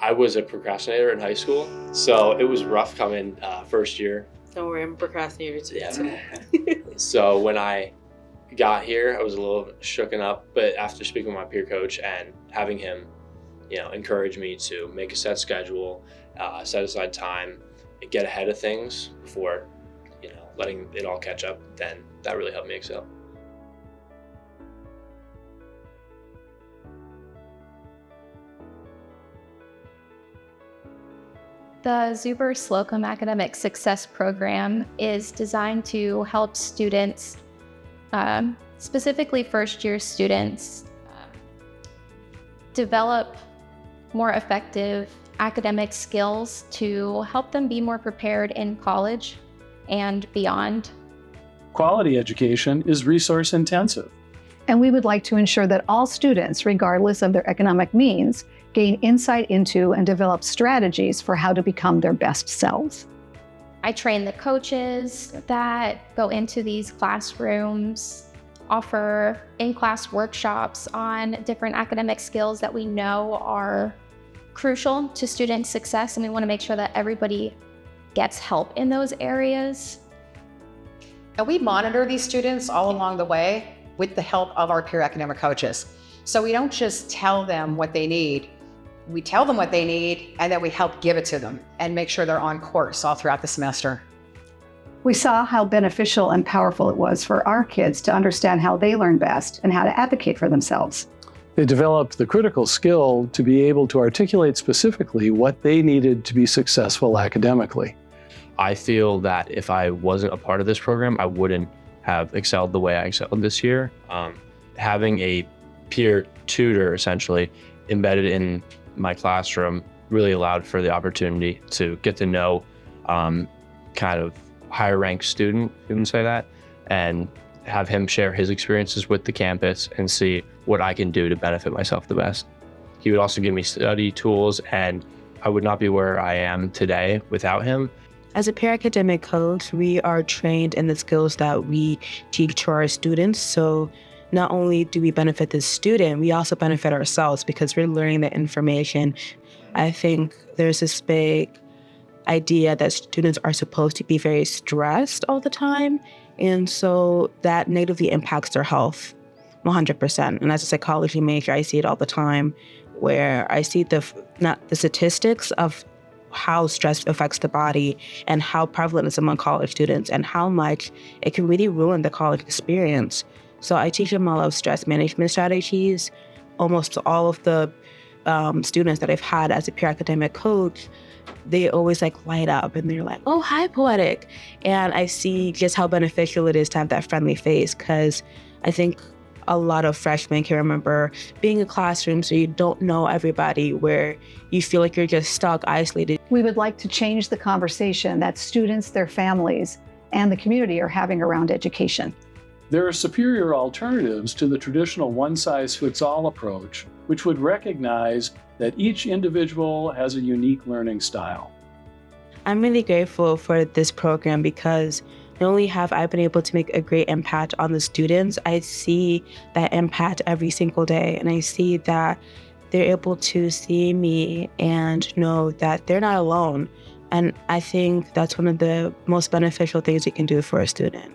I was a procrastinator in high school, so it was rough coming first year. Don't worry, I'm a procrastinator too. Yeah. So when I got here, I was a little shooken up, but after speaking with my peer coach and having him, encourage me to make a set schedule, set aside time, and get ahead of things before, letting it all catch up, then that really helped me excel. The Zuber Slocum Academic Success Program is designed to help students, specifically first-year students, develop more effective academic skills to help them be more prepared in college and beyond. Quality education is resource intensive. And we would like to ensure that all students, regardless of their economic means, gain insight into and develop strategies for how to become their best selves. I train the coaches that go into these classrooms, offer in-class workshops on different academic skills that we know are crucial to student success, and we want to make sure that everybody gets help in those areas. And we monitor these students all along the way with the help of our peer academic coaches. So we don't just tell them what they need. We tell them what they need, and then we help give it to them and make sure they're on course all throughout the semester. We saw how beneficial and powerful it was for our kids to understand how they learn best and how to advocate for themselves. They developed the critical skill to be able to articulate specifically what they needed to be successful academically. I feel that if I wasn't a part of this program, I wouldn't have excelled the way I excelled this year. Having a peer tutor essentially embedded in my classroom really allowed for the opportunity to get to know kind of higher ranked student, you can say that, and have him share his experiences with the campus and see what I can do to benefit myself the best. He would also give me study tools, and I would not be where I am today without him. As a peer academic coach, we are trained in the skills that we teach to our students. So not only do we benefit the student, we also benefit ourselves because we're learning the information. I think there's this big idea that students are supposed to be very stressed all the time. And so that negatively impacts their health 100%. And as a psychology major, I see it all the time where I see the statistics of how stress affects the body and how prevalent it is among college students and how much it can really ruin the college experience. So I teach them a lot of stress management strategies. Almost all of the students that I've had as a peer academic coach, they always light up and they're like, oh, hi, Poetic. And I see just how beneficial it is to have that friendly face, because I think a lot of freshmen can remember being in classrooms where you don't know everybody, where you feel like you're just stuck, isolated. We would like to change the conversation that students, their families, and the community are having around education. There are superior alternatives to the traditional one-size-fits-all approach, which would recognize that each individual has a unique learning style. I'm really grateful for this program because not only have I been able to make a great impact on the students, I see that impact every single day. And I see that they're able to see me and know that they're not alone. And I think that's one of the most beneficial things you can do for a student.